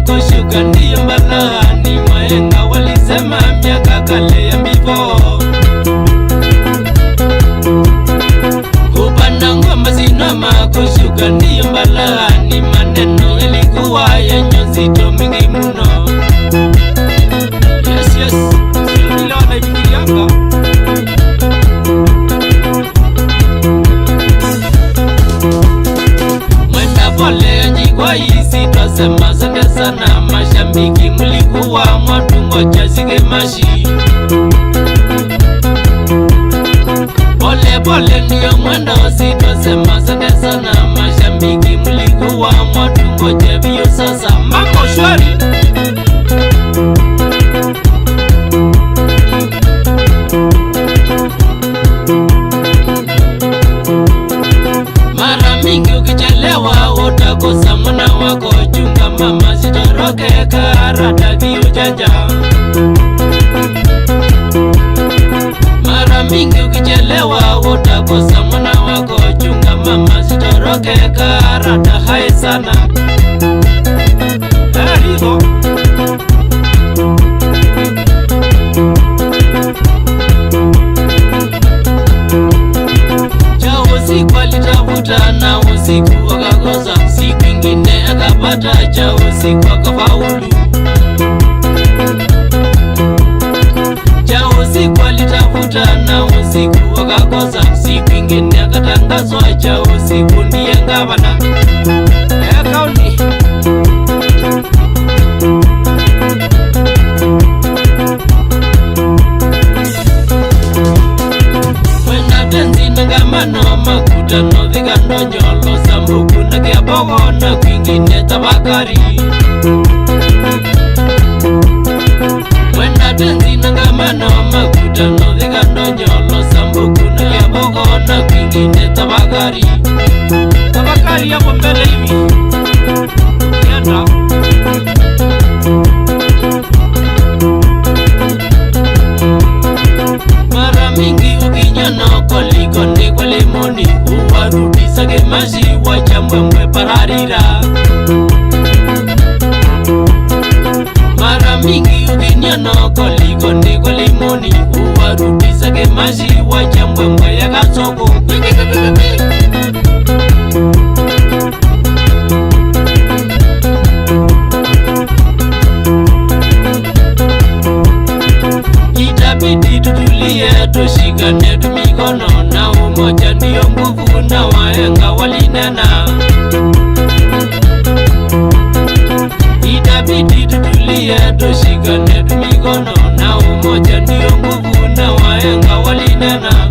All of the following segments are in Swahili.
Kushuka ndiyo mbalani, wahenga walisema miaka kale ya mbivo. Kupanda ngoma zinoma, kushuka ndiyo mbalani, maneno yalikuwa yenye nzito mingi muno. Yes, yes, sio vile wanaifikirianga. Mwenda pole njigwa hizi twasema asante sana, mashabiki mlikuwa mwatungoja zige mashi. Pole pole ndiyo mwendo si twasema asante sana, mashabiki mlikuwa mwatungoja vio sasa mambo shwari. Mara mingi ukichelewa utakosa mwana wako, chunga mama sitoroke karata viujanja. Mara mingi ukichelewa utakosa mwana wako, chunga mama sitoroke karata hai sana. Herigo usiku alitafuta na usiku akakosa, siku ingine akapata, cha usiku akafaulu. Cha usiku alitafuta na usiku akakosa, siku ingine akatangazwa, cha usiku ndiye gavana kaunti. Nangamano makutano vigando nyolo sambuku na kiabogo na kwingine tabakari. Wenda tenzi nangamano makutano vigando nyolo sambuku na kiabogo na kwingine tabakari. Tabakari hapo mbele hivi kianda. Mara mingi ukinyana koliko ndi kwa limoni, uwarudisa gemashi wachambwembwe pararira. Mara mingi ukinyana koliko ndi kwa limoni, uwarudisa gemashi wachambwembwe ya kasoko. Itabidi tutulie, tushikane tumikono, na umoja ndiyo nguvu, na wahenga walinena. Itabidi tutulie, tushikane tumikono, na umoja ndiyo nguvu, na wahenga walinena.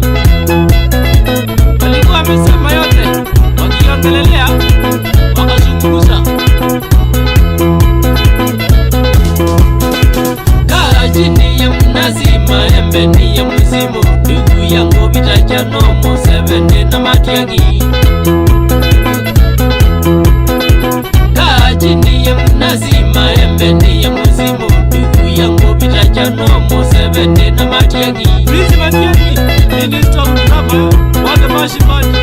Walikuwa wamesema yote, wakiongelelea, wakazungumza. Kaa chini ya mnazi, maembe ni ya msimu, ndugu yangu vitachano Museveni na Matiang'i. Kaa chini ya mnazi, maembe ni ya msimu, ndugu yangu vitachano Museveni na Matiang'i. Prince Matiang'i, Minister of Travel, wale mashimani.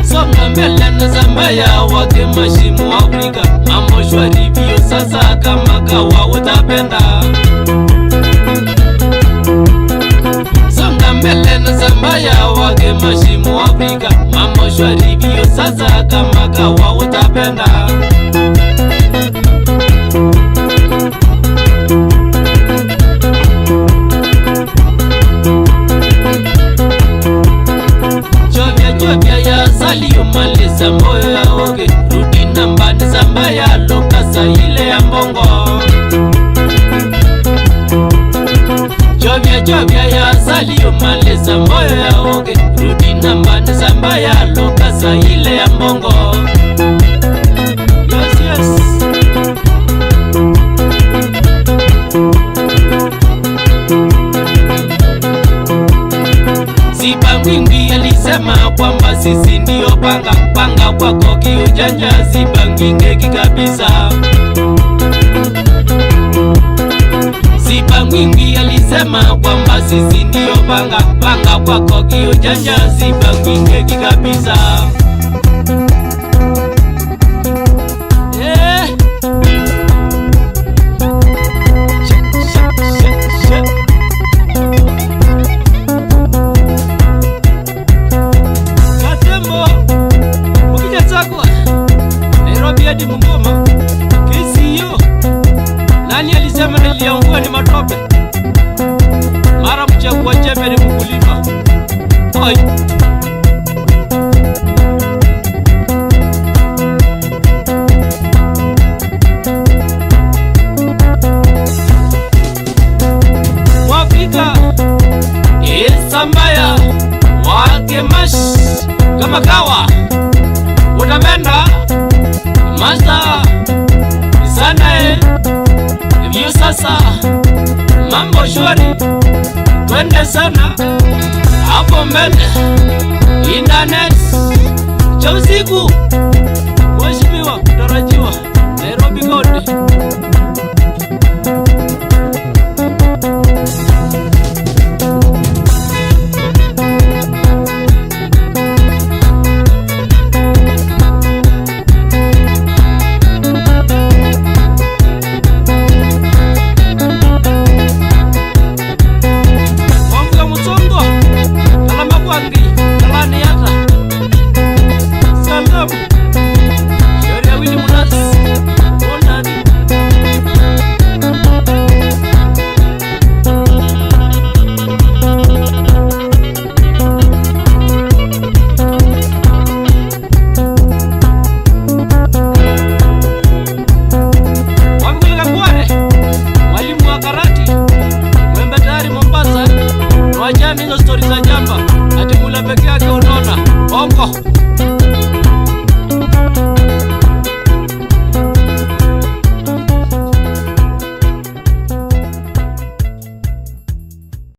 Songa mbele na Zambaya wake mashimu Afrika, mambo shwari vio sasa kama kawa utapenda. Songa mbele na Zambaya wake mashimu Afrika, mambo shwari vio sasa kama kawa utapenda. Chovya ya salio malisa moyo ya oge, rudi nambani Zambaya lokasa ile ya mbongo. Chovya ya salio malisa moyo ya oge, rudi nambani Zambaya lokasa ile ya mbongo. Yes, yes. sipangwingeki kabisa. Sipangwingi alisema kwamba sisi ndio panga kwako kiujanja. Sipangwingeki kabisa. Hadi Mungoma kesi hiyo, nani alisema niliangua ni matope? Mara mchagua jembe ni mkulima. Oi, wafika Isambaya wake mash kama kawa utamenda Masa sana hivyo sasa mambo shwari, twende sana hapo mbele. Internet cha usiku